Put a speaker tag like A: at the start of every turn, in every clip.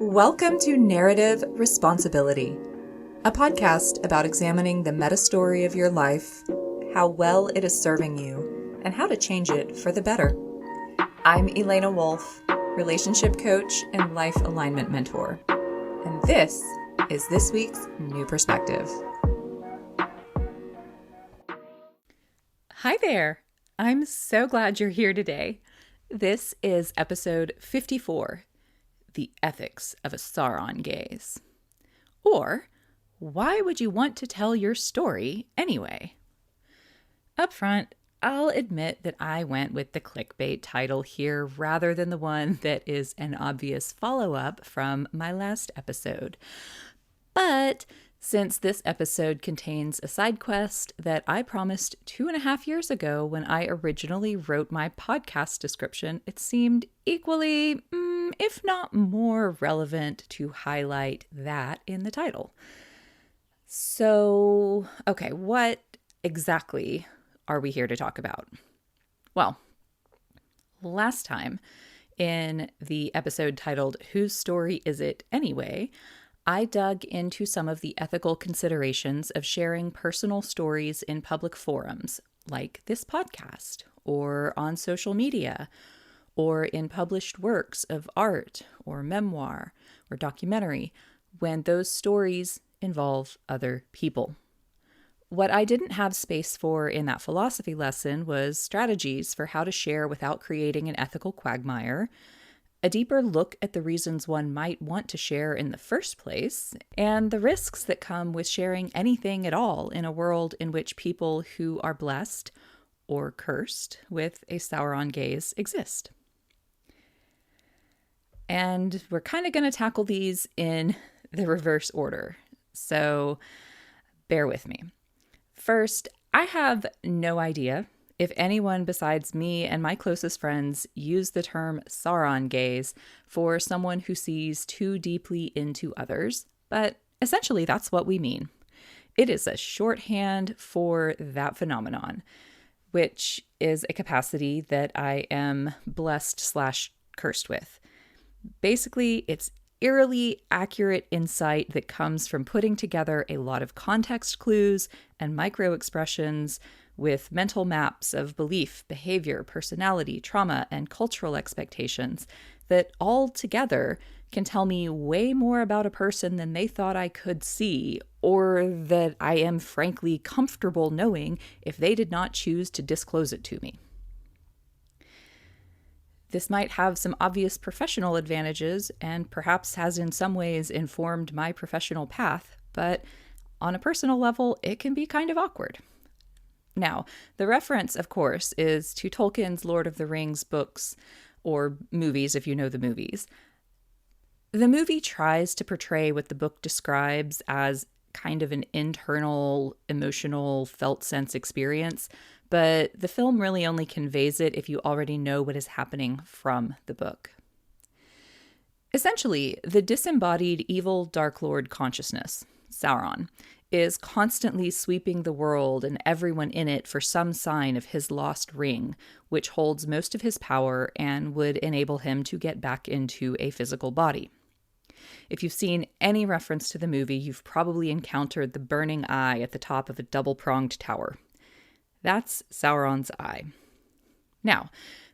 A: Welcome to Narrative Responsibility, a podcast about examining the meta-story of your life, how well it is serving you, and how to change it for the better. I'm Elena Wolf, relationship coach and life alignment mentor, and this is this week's New Perspective. Hi there! I'm so glad you're here today. This is episode 54. The Ethics of a Sauron Gaze. Or, why would you want to tell your story anyway? Up front, I'll admit that I went with the clickbait title here rather than the one that is an obvious follow-up from my last episode. But since this episode contains a side quest that I promised 2.5 years ago when I originally wrote my podcast description, it seemed equally, if not more relevant to highlight that in the title. So, okay, what exactly are we here to talk about? Well, last time in the episode titled Whose Story Is It Anyway?, I dug into some of the ethical considerations of sharing personal stories in public forums, like this podcast, or on social media, or in published works of art, or memoir, or documentary, when those stories involve other people. What I didn't have space for in that philosophy lesson was strategies for how to share without creating an ethical quagmire, a deeper look at the reasons one might want to share in the first place, and the risks that come with sharing anything at all in a world in which people who are blessed or cursed with a Sauron gaze exist. And we're kind of going to tackle these in the reverse order, so bear with me. First, I have no idea if anyone besides me and my closest friends use the term Sauron gaze for someone who sees too deeply into others, but essentially that's what we mean. It is a shorthand for that phenomenon, which is a capacity that I am blessed/cursed with. Basically, it's eerily accurate insight that comes from putting together a lot of context clues and micro expressions with mental maps of belief, behavior, personality, trauma, and cultural expectations that all together can tell me way more about a person than they thought I could see, or that I am frankly comfortable knowing if they did not choose to disclose it to me. This might have some obvious professional advantages and perhaps has in some ways informed my professional path, but on a personal level, it can be kind of awkward. Now, the reference, of course, is to Tolkien's Lord of the Rings books, or movies if you know the movies. The movie tries to portray what the book describes as kind of an internal, emotional, felt sense experience, but the film really only conveys it if you already know what is happening from the book. Essentially, the disembodied evil Dark Lord consciousness, Sauron, is constantly sweeping the world and everyone in it for some sign of his lost ring, which holds most of his power and would enable him to get back into a physical body. If you've seen any reference to the movie, you've probably encountered the burning eye at the top of a double-pronged tower. That's Sauron's eye. Now,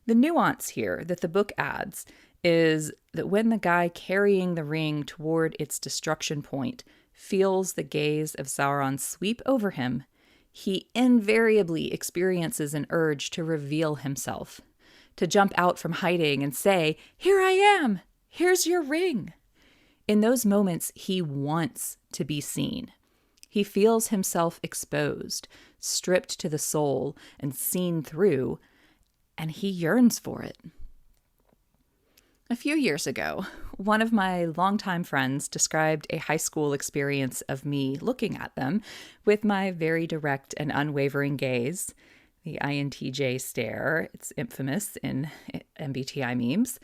A: the nuance here that the book adds is that when the guy carrying the ring toward its destruction point feels the gaze of Sauron sweep over him, he invariably experiences an urge to reveal himself, to jump out from hiding and say, "Here I am! Here's your ring!" In those moments, he wants to be seen. He feels himself exposed, stripped to the soul, and seen through, and he yearns for it. A few years ago, one of my longtime friends described a high school experience of me looking at them with my very direct and unwavering gaze, the INTJ stare. It's infamous in MBTI memes.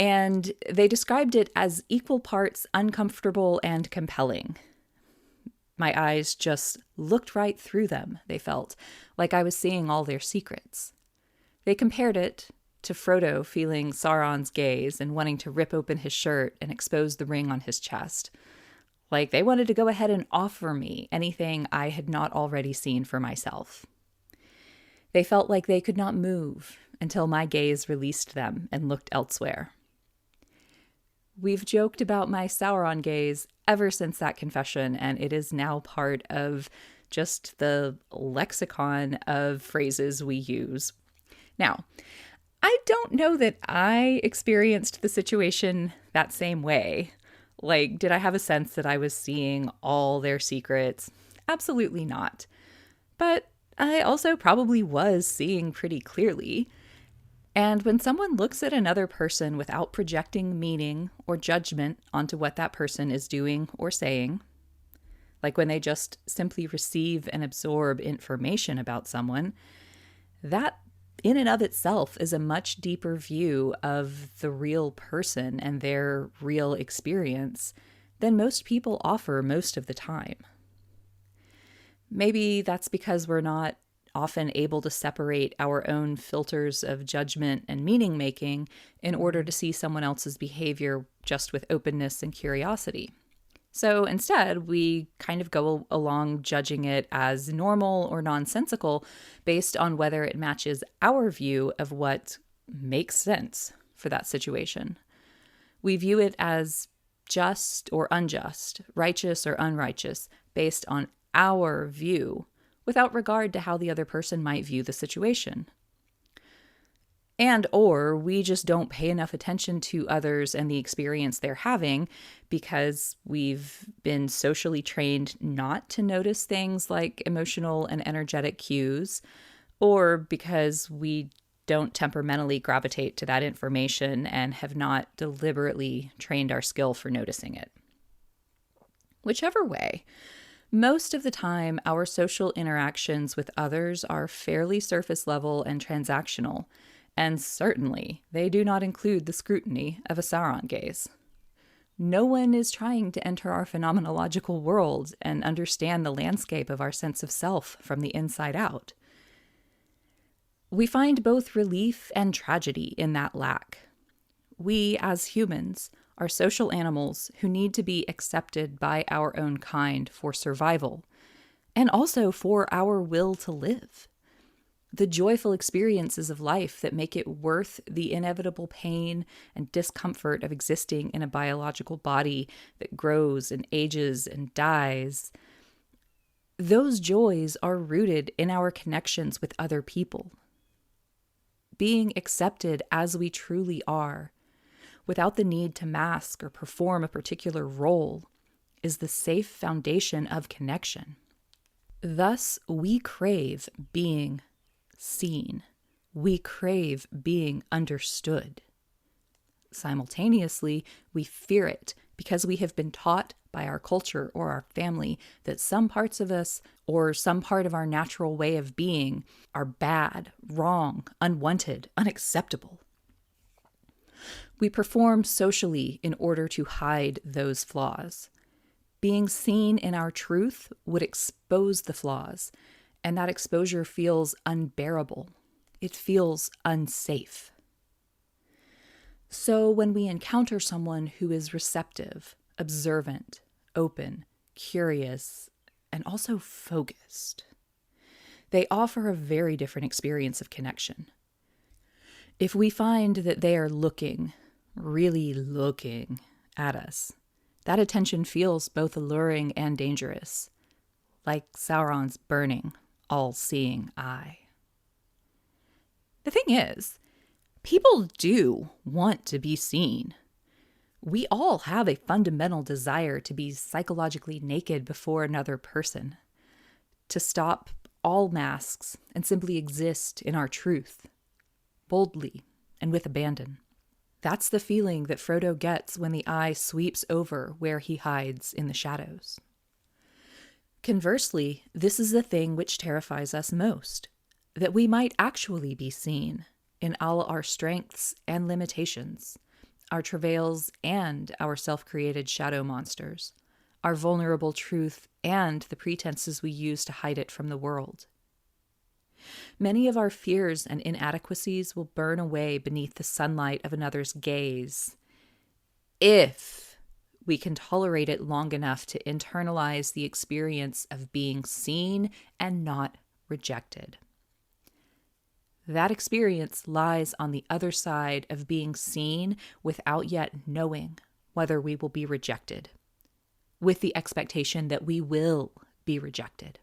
A: And they described it as equal parts uncomfortable and compelling. My eyes just looked right through them, they felt, like I was seeing all their secrets. They compared it to Frodo feeling Sauron's gaze and wanting to rip open his shirt and expose the ring on his chest. Like they wanted to go ahead and offer me anything I had not already seen for myself. They felt like they could not move until my gaze released them and looked elsewhere. We've joked about my Sauron gaze ever since that confession, and it is now part of just the lexicon of phrases we use. Now, I don't know that I experienced the situation that same way. Like, did I have a sense that I was seeing all their secrets? Absolutely not. But I also probably was seeing pretty clearly. And when someone looks at another person without projecting meaning or judgment onto what that person is doing or saying, like when they just simply receive and absorb information about someone, that in and of itself is a much deeper view of the real person and their real experience than most people offer most of the time. Maybe that's because we're not often able to separate our own filters of judgment and meaning making in order to see someone else's behavior just with openness and curiosity. So instead, we kind of go along judging it as normal or nonsensical based on whether it matches our view of what makes sense for that situation. We view it as just or unjust, righteous or unrighteous, based on our view, without regard to how the other person might view the situation. And or we just don't pay enough attention to others and the experience they're having because we've been socially trained not to notice things like emotional and energetic cues, or because we don't temperamentally gravitate to that information and have not deliberately trained our skill for noticing it. Whichever way, most of the time our social interactions with others are fairly surface level and transactional. And certainly, they do not include the scrutiny of a Sauron gaze. No one is trying to enter our phenomenological world and understand the landscape of our sense of self from the inside out. We find both relief and tragedy in that lack. We, as humans, are social animals who need to be accepted by our own kind for survival, and also for our will to live. The joyful experiences of life that make it worth the inevitable pain and discomfort of existing in a biological body that grows and ages and dies. Those joys are rooted in our connections with other people. Being accepted as we truly are, without the need to mask or perform a particular role, is the safe foundation of connection. Thus, we crave being seen. We crave being understood. Simultaneously, we fear it because we have been taught by our culture or our family that some parts of us or some part of our natural way of being are bad, wrong, unwanted, unacceptable. We perform socially in order to hide those flaws. Being seen in our truth would expose the flaws, and that exposure feels unbearable. It feels unsafe. So when we encounter someone who is receptive, observant, open, curious, and also focused, they offer a very different experience of connection. If we find that they are looking, really looking at us, that attention feels both alluring and dangerous, like Sauron's burning, all-seeing eye. The thing is, people do want to be seen. We all have a fundamental desire to be psychologically naked before another person, to stop all masks and simply exist in our truth, boldly and with abandon. That's the feeling that Frodo gets when the eye sweeps over where he hides in the shadows. Conversely, this is the thing which terrifies us most, that we might actually be seen in all our strengths and limitations, our travails and our self-created shadow monsters, our vulnerable truth and the pretenses we use to hide it from the world. Many of our fears and inadequacies will burn away beneath the sunlight of another's gaze, if we can tolerate it long enough to internalize the experience of being seen and not rejected. That experience lies on the other side of being seen without yet knowing whether we will be rejected, with the expectation that we will be rejected.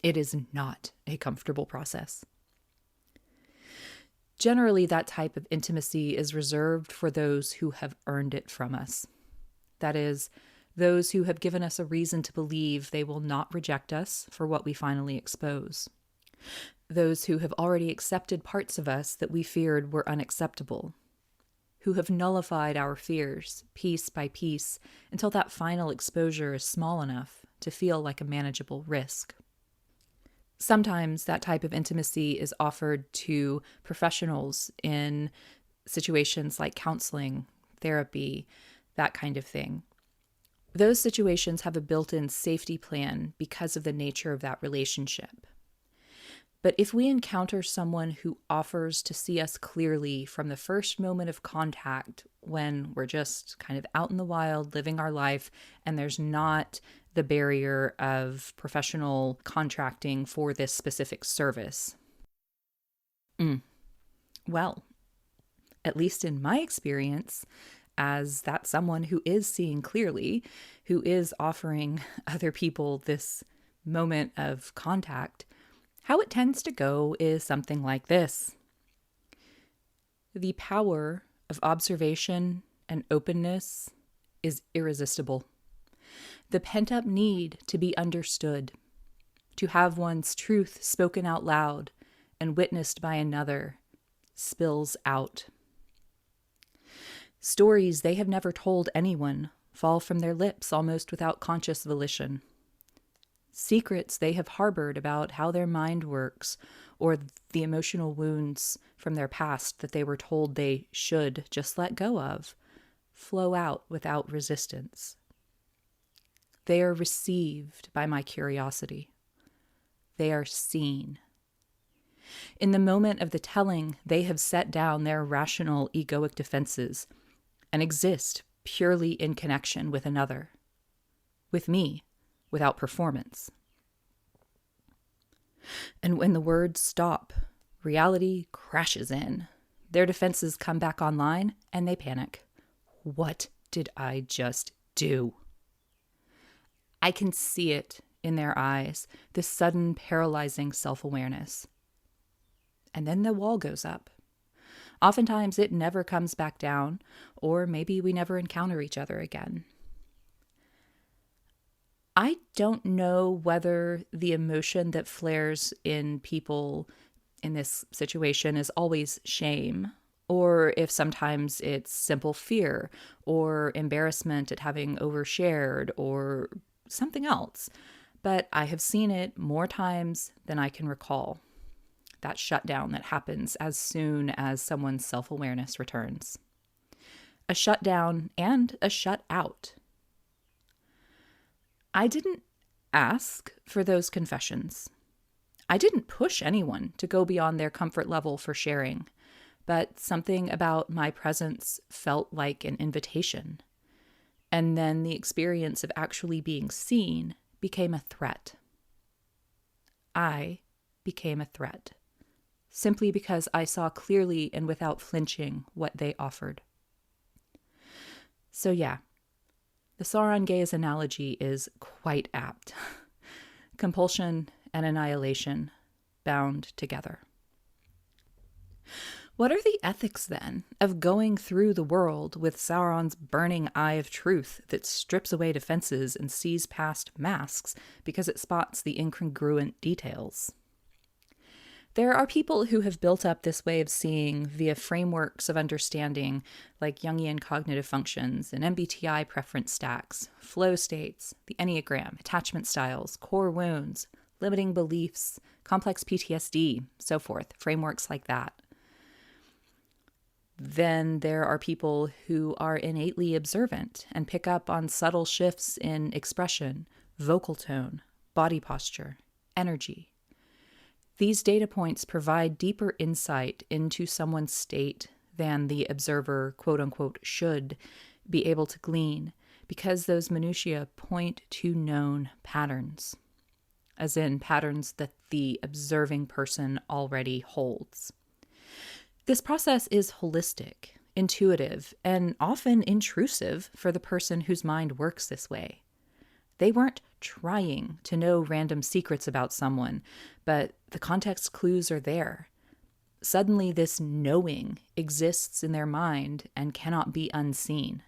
A: It is not a comfortable process. Generally, that type of intimacy is reserved for those who have earned it from us. That is, those who have given us a reason to believe they will not reject us for what we finally expose. Those who have already accepted parts of us that we feared were unacceptable. Who have nullified our fears, piece by piece, until that final exposure is small enough to feel like a manageable risk. Sometimes that type of intimacy is offered to professionals in situations like counseling, therapy, that kind of thing. Those situations have a built-in safety plan because of the nature of that relationship. But if we encounter someone who offers to see us clearly from the first moment of contact, when we're just kind of out in the wild living our life and there's not the barrier of professional contracting for this specific service, well, at least in my experience, as that someone who is seeing clearly, who is offering other people this moment of contact, how it tends to go is something like this. The power of observation and openness is irresistible. The pent-up need to be understood, to have one's truth spoken out loud and witnessed by another, spills out. Stories they have never told anyone fall from their lips almost without conscious volition. Secrets they have harbored about how their mind works, or the emotional wounds from their past that they were told they should just let go of, flow out without resistance. They are received by my curiosity. They are seen. In the moment of the telling, they have set down their rational egoic defenses and exist purely in connection with another, with me, without performance. And when the words stop, reality crashes in. Their defenses come back online and they panic. What did I just do? I can see it in their eyes, this sudden paralyzing self-awareness. And then the wall goes up. Oftentimes it never comes back down, or maybe we never encounter each other again. I don't know whether the emotion that flares in people in this situation is always shame, or if sometimes it's simple fear or embarrassment at having overshared or something else. But I have seen it more times than I can recall. That shutdown that happens as soon as someone's self-awareness returns. A shutdown and a shut out. I didn't ask for those confessions. I didn't push anyone to go beyond their comfort level for sharing, but something about my presence felt like an invitation. And then the experience of actually being seen became a threat. I became a threat, simply because I saw clearly and without flinching what they offered. So yeah, the Sauron gaze analogy is quite apt. Compulsion and annihilation bound together. What are the ethics, then, of going through the world with Sauron's burning eye of truth that strips away defenses and sees past masks because it spots the incongruent details? There are people who have built up this way of seeing via frameworks of understanding like Jungian cognitive functions and MBTI preference stacks, flow states, the Enneagram, attachment styles, core wounds, limiting beliefs, complex PTSD, so forth, frameworks like that. Then there are people who are innately observant and pick up on subtle shifts in expression, vocal tone, body posture, energy. These data points provide deeper insight into someone's state than the observer, quote unquote, should be able to glean, because those minutiae point to known patterns, as in patterns that the observing person already holds. This process is holistic, intuitive, and often intrusive for the person whose mind works this way. They weren't trying to know random secrets about someone, but the context clues are there. Suddenly, this knowing exists in their mind and cannot be unseen,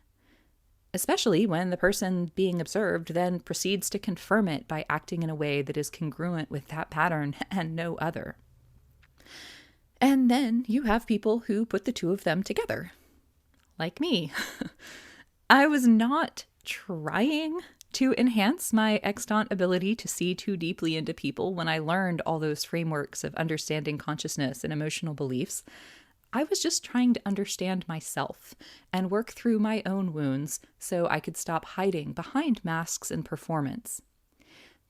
A: especially when the person being observed then proceeds to confirm it by acting in a way that is congruent with that pattern and no other. And then you have people who put the two of them together, like me. I was not trying to enhance my extant ability to see too deeply into people when I learned all those frameworks of understanding consciousness and emotional beliefs. I was just trying to understand myself and work through my own wounds so I could stop hiding behind masks and performance.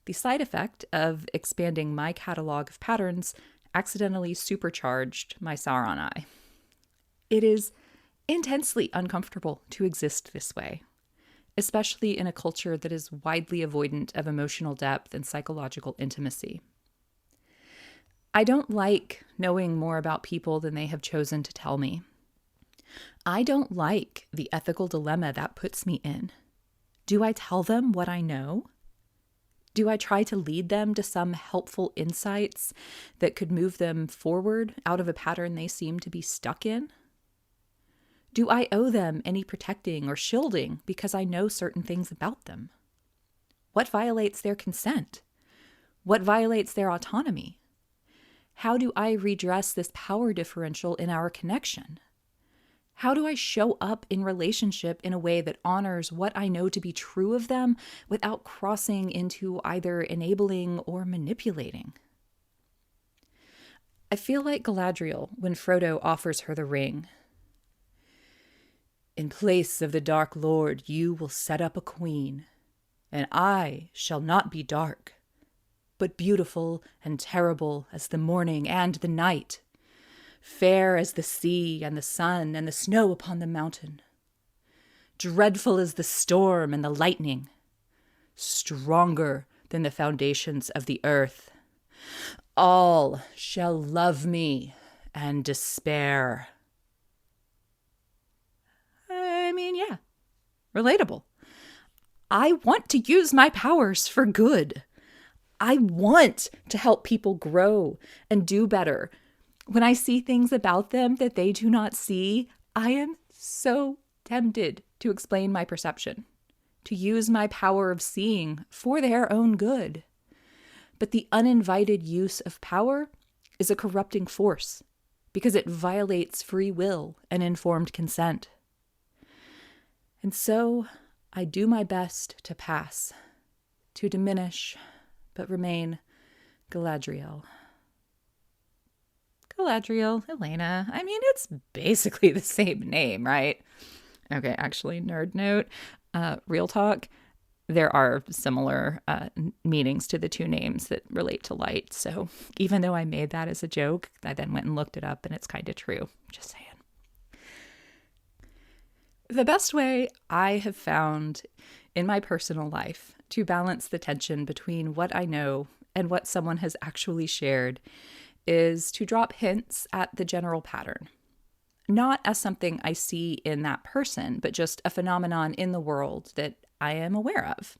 A: The side effect of expanding my catalog of patterns accidentally supercharged my Sauron eye. It is intensely uncomfortable to exist this way, especially in a culture that is widely avoidant of emotional depth and psychological intimacy. I don't like knowing more about people than they have chosen to tell me. I don't like the ethical dilemma that puts me in. Do I tell them what I know? Do I try to lead them to some helpful insights that could move them forward out of a pattern they seem to be stuck in? Do I owe them any protecting or shielding because I know certain things about them? What violates their consent? What violates their autonomy? How do I redress this power differential in our connection? How do I show up in relationship in a way that honors what I know to be true of them without crossing into either enabling or manipulating? I feel like Galadriel when Frodo offers her the ring. In place of the Dark Lord, you will set up a queen, and I shall not be dark, but beautiful and terrible as the morning and the night, fair as the sea and the sun and the snow upon the mountain, dreadful as the storm and the lightning, stronger than the foundations of the earth. All shall love me and despair. I mean, yeah, relatable. I want to use my powers for good. I want to help people grow and do better. When I see things about them that they do not see, I am so tempted to explain my perception, to use my power of seeing for their own good. But the uninvited use of power is a corrupting force because it violates free will and informed consent. And so I do my best to pass, to diminish, but remain Galadriel. Galadriel, Elena. I mean, it's basically the same name, right? Okay, actually, nerd note, real talk. There are similar meanings to the two names that relate to light. So even though I made that as a joke, I then went and looked it up and it's kind of true. Just saying. The best way I have found in my personal life to balance the tension between what I know and what someone has actually shared is to drop hints at the general pattern. Not as something I see in that person, but just a phenomenon in the world that I am aware of.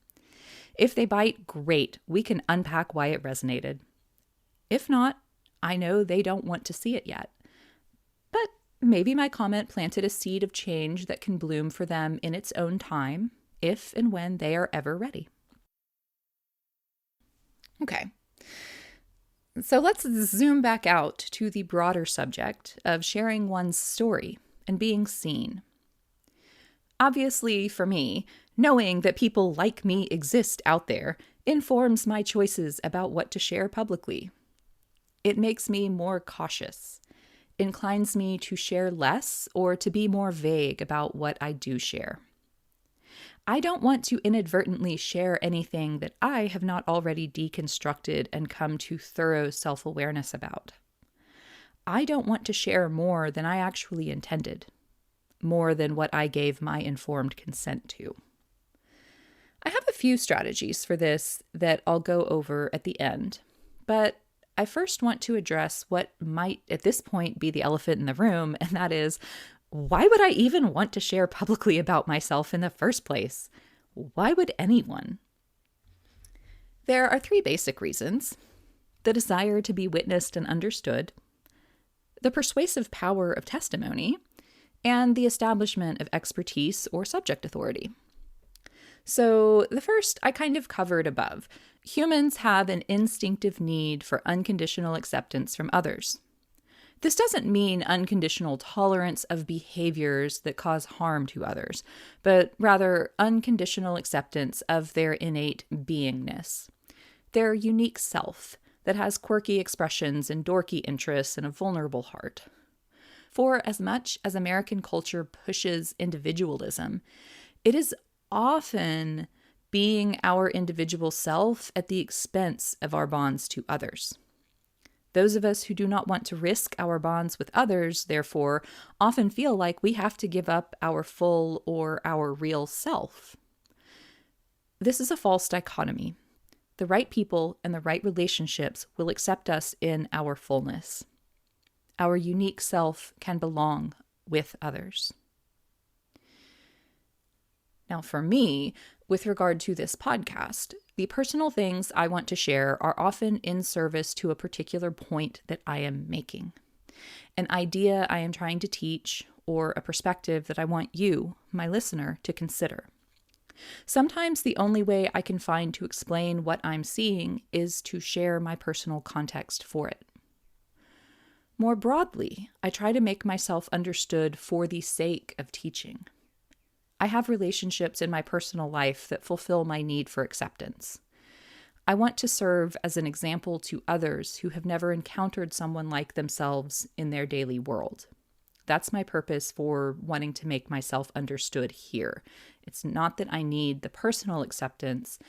A: If they bite, great, we can unpack why it resonated. If not, I know they don't want to see it yet. But maybe my comment planted a seed of change that can bloom for them in its own time, if and when they are ever ready. Okay. So let's zoom back out to the broader subject of sharing one's story and being seen. Obviously, for me, knowing that people like me exist out there informs my choices about what to share publicly. It makes me more cautious, inclines me to share less or to be more vague about what I do share. I don't want to inadvertently share anything that I have not already deconstructed and come to thorough self-awareness about. I don't want to share more than I actually intended, more than what I gave my informed consent to. I have a few strategies for this that I'll go over at the end, but I first want to address what might at this point be the elephant in the room, and that is, why would I even want to share publicly about myself in the first place? Why would anyone? There are 3 basic reasons: the desire to be witnessed and understood, the persuasive power of testimony, and the establishment of expertise or subject authority. So the first I kind of covered above. Humans have an instinctive need for unconditional acceptance from others. This doesn't mean unconditional tolerance of behaviors that cause harm to others, but rather unconditional acceptance of their innate beingness, their unique self that has quirky expressions and dorky interests and a vulnerable heart. For as much as American culture pushes individualism, it is often being our individual self at the expense of our bonds to others. Those of us who do not want to risk our bonds with others, therefore, often feel like we have to give up our full or our real self. This is a false dichotomy. The right people and the right relationships will accept us in our fullness. Our unique self can belong with others. Now, for me, with regard to this podcast, the personal things I want to share are often in service to a particular point that I am making, an idea I am trying to teach, or a perspective that I want you, my listener, to consider. Sometimes the only way I can find to explain what I'm seeing is to share my personal context for it. More broadly, I try to make myself understood for the sake of teaching. I have relationships in my personal life that fulfill my need for acceptance. I want to serve as an example to others who have never encountered someone like themselves in their daily world. That's my purpose for wanting to make myself understood here. It's not that I need the personal acceptance.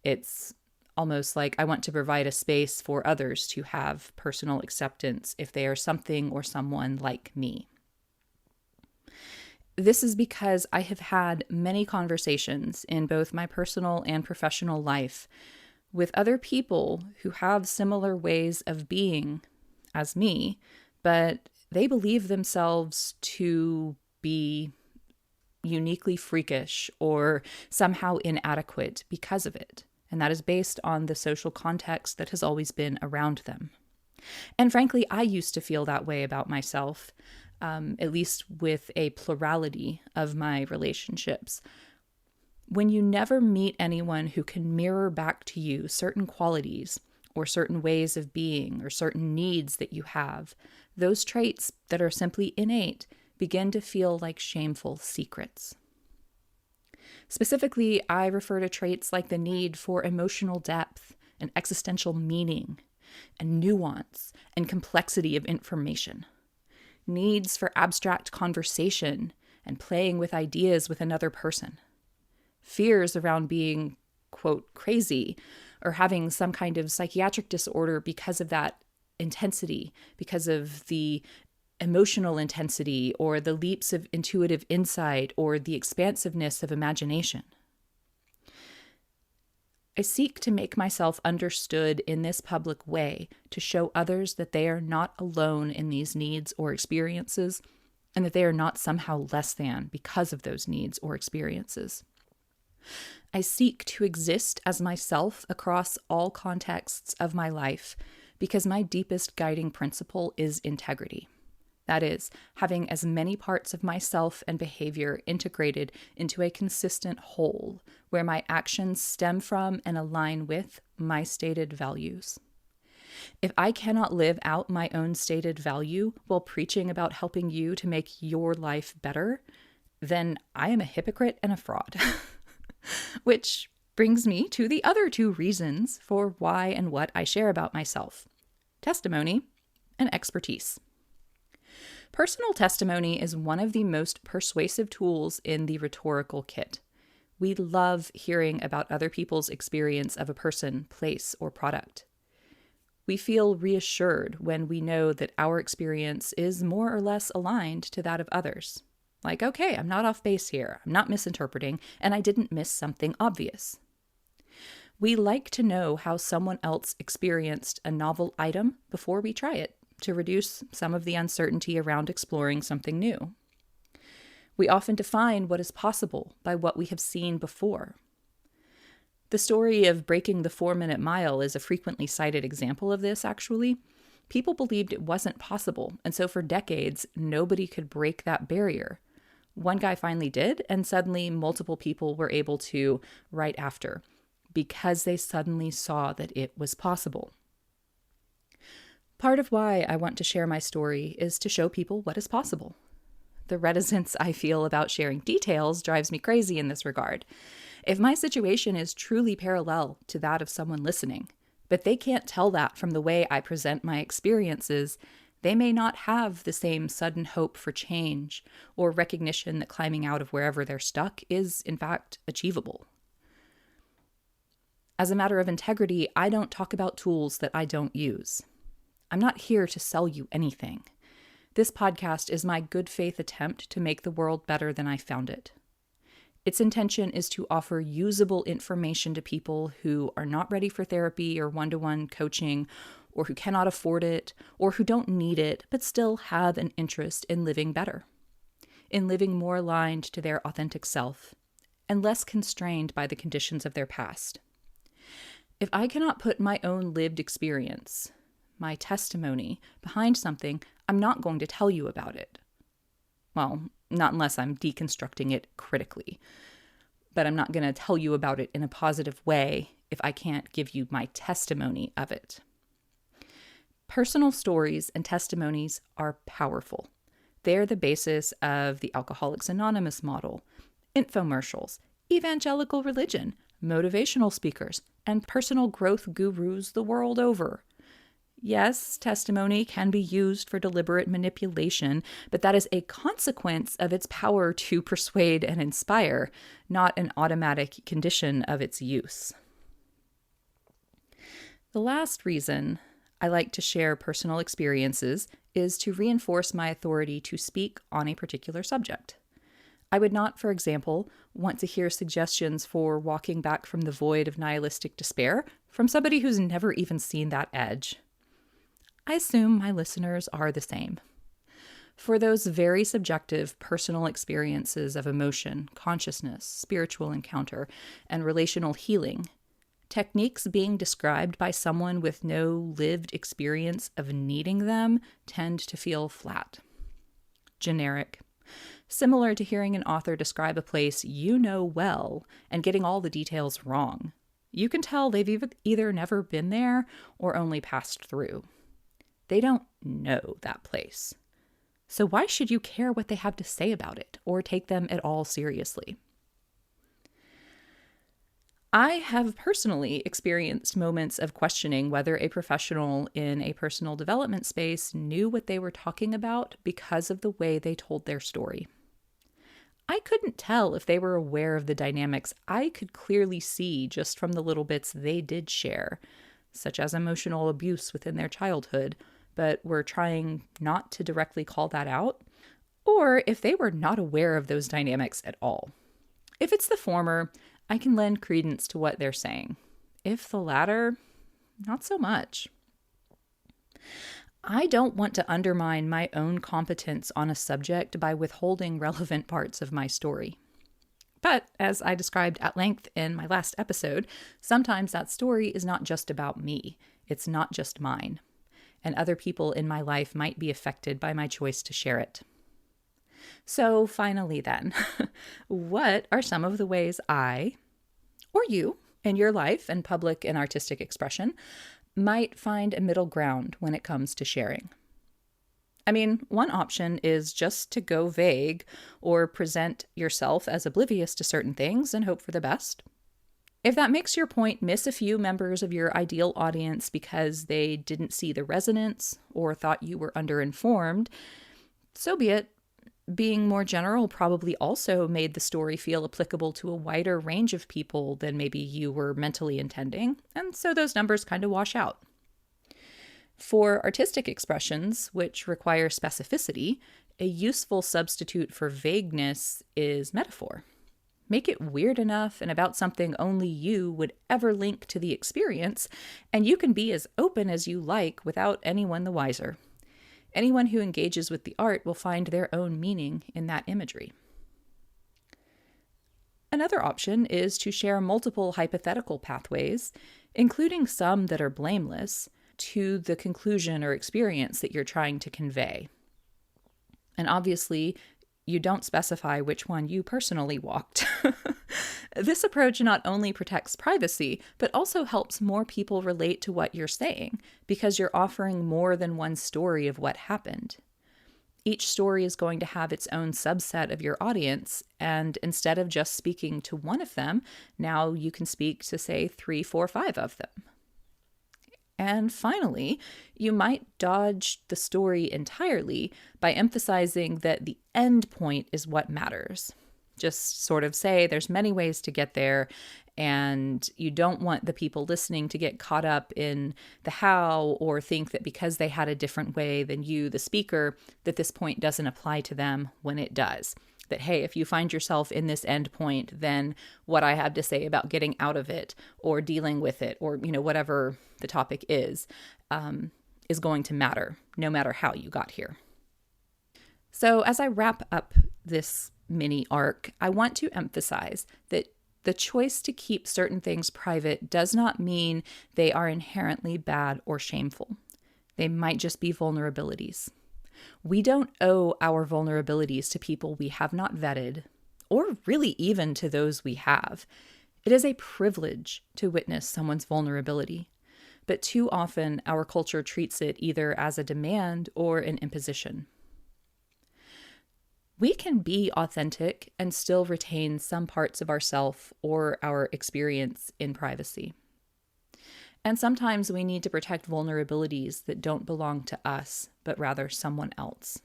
A: It's almost like I want to provide a space for others to have personal acceptance if they are something or someone like me. This is because I have had many conversations in both my personal and professional life with other people who have similar ways of being as me, but they believe themselves to be uniquely freakish or somehow inadequate because of it. And that is based on the social context that has always been around them. And frankly, I used to feel that way about myself. At least with a plurality of my relationships. When you never meet anyone who can mirror back to you certain qualities or certain ways of being or certain needs that you have, those traits that are simply innate begin to feel like shameful secrets. Specifically, I refer to traits like the need for emotional depth and existential meaning and nuance and complexity of information. Needs for abstract conversation and playing with ideas with another person. Fears around being, quote, crazy or having some kind of psychiatric disorder because of that intensity, because of the emotional intensity or the leaps of intuitive insight or the expansiveness of imagination. I seek to make myself understood in this public way to show others that they are not alone in these needs or experiences and that they are not somehow less than because of those needs or experiences. I seek to exist as myself across all contexts of my life because my deepest guiding principle is integrity. That is, having as many parts of myself and behavior integrated into a consistent whole, where my actions stem from and align with my stated values. If I cannot live out my own stated value while preaching about helping you to make your life better, then I am a hypocrite and a fraud. Which brings me to the other 2 reasons for why and what I share about myself: testimony and expertise. Personal testimony is one of the most persuasive tools in the rhetorical kit. We love hearing about other people's experience of a person, place, or product. We feel reassured when we know that our experience is more or less aligned to that of others. Like, okay, I'm not off base here, I'm not misinterpreting, and I didn't miss something obvious. We like to know how someone else experienced a novel item before we try it, to reduce some of the uncertainty around exploring something new. We often define what is possible by what we have seen before. The story of breaking the 4-minute mile is a frequently cited example of this, actually. People believed it wasn't possible, and so for decades, nobody could break that barrier. One guy finally did, and suddenly multiple people were able to right after, because they suddenly saw that it was possible. Part of why I want to share my story is to show people what is possible. The reticence I feel about sharing details drives me crazy in this regard. If my situation is truly parallel to that of someone listening, but they can't tell that from the way I present my experiences, they may not have the same sudden hope for change or recognition that climbing out of wherever they're stuck is, in fact, achievable. As a matter of integrity, I don't talk about tools that I don't use. I'm not here to sell you anything. This podcast is my good faith attempt to make the world better than I found it. Its intention is to offer usable information to people who are not ready for therapy or one-to-one coaching, or who cannot afford it, or who don't need it, but still have an interest in living better, in living more aligned to their authentic self, and less constrained by the conditions of their past. If I cannot put my own lived experience, my testimony, behind something, I'm not going to tell you about it. Well, not unless I'm deconstructing it critically. But I'm not going to tell you about it in a positive way if I can't give you my testimony of it. Personal stories and testimonies are powerful. They're the basis of the Alcoholics Anonymous model, infomercials, evangelical religion, motivational speakers, and personal growth gurus the world over. Yes, testimony can be used for deliberate manipulation, but that is a consequence of its power to persuade and inspire, not an automatic condition of its use. The last reason I like to share personal experiences is to reinforce my authority to speak on a particular subject. I would not, for example, want to hear suggestions for walking back from the void of nihilistic despair from somebody who's never even seen that edge. I assume my listeners are the same. For those very subjective personal experiences of emotion, consciousness, spiritual encounter, and relational healing, techniques being described by someone with no lived experience of needing them tend to feel flat, generic, similar to hearing an author describe a place you know well and getting all the details wrong. You can tell they've either never been there or only passed through. They don't know that place. So why should you care what they have to say about it or take them at all seriously? I have personally experienced moments of questioning whether a professional in a personal development space knew what they were talking about because of the way they told their story. I couldn't tell if they were aware of the dynamics I could clearly see just from the little bits they did share, such as emotional abuse within their childhood, but were trying not to directly call that out, or if they were not aware of those dynamics at all. If it's the former, I can lend credence to what they're saying. If the latter, not so much. I don't want to undermine my own competence on a subject by withholding relevant parts of my story. But, as I described at length in my last episode, sometimes that story is not just about me. It's not just mine. And other people in my life might be affected by my choice to share it. So finally then, what are some of the ways I, or you, in your life and public and artistic expression, might find a middle ground when it comes to sharing? I mean, one option is just to go vague or present yourself as oblivious to certain things and hope for the best. If that makes your point miss a few members of your ideal audience because they didn't see the resonance or thought you were underinformed, so be it. being more general probably also made the story feel applicable to a wider range of people than maybe you were mentally intending, and so those numbers kind of wash out. For artistic expressions, which require specificity, a useful substitute for vagueness is metaphor. Make it weird enough and about something only you would ever link to the experience, and you can be as open as you like without anyone the wiser. Anyone who engages with the art will find their own meaning in that imagery. Another option is to share multiple hypothetical pathways, including some that are blameless, to the conclusion or experience that you're trying to convey. And obviously, you don't specify which one you personally walked. This approach not only protects privacy, but also helps more people relate to what you're saying, because you're offering more than one story of what happened. Each story is going to have its own subset of your audience, and instead of just speaking to one of them, now you can speak to, say, 3, 4, 5 of them. And finally, you might dodge the story entirely by emphasizing that the end point is what matters. Just sort of say there's many ways to get there, and you don't want the people listening to get caught up in the how or think that because they had a different way than you, the speaker, that this point doesn't apply to them when it does. That, hey, if you find yourself in this end point, then what I have to say about getting out of it or dealing with it or, whatever the topic is going to matter, no matter how you got here. So as I wrap up this mini arc, I want to emphasize that the choice to keep certain things private does not mean they are inherently bad or shameful. They might just be vulnerabilities. We don't owe our vulnerabilities to people we have not vetted, or really even to those we have. It is a privilege to witness someone's vulnerability, but too often our culture treats it either as a demand or an imposition. We can be authentic and still retain some parts of ourself or our experience in privacy. And sometimes we need to protect vulnerabilities that don't belong to us, but rather someone else.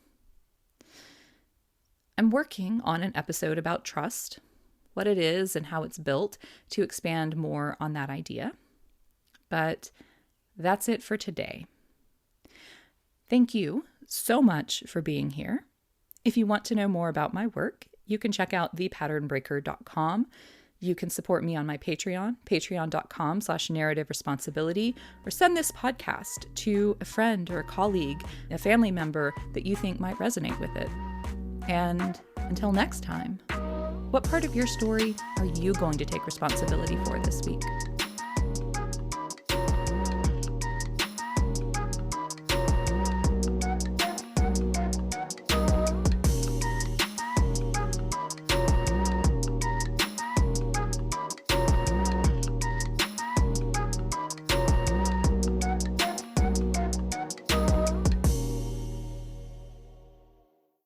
A: I'm working on an episode about trust, what it is and how it's built, to expand more on that idea. But that's it for today. Thank you so much for being here. If you want to know more about my work, you can check out thepatternbreaker.com. You can support me on my Patreon, patreon.com/narrative responsibility, or send this podcast to a friend or a colleague, a family member that you think might resonate with it. And until next time, what part of your story are you going to take responsibility for this week?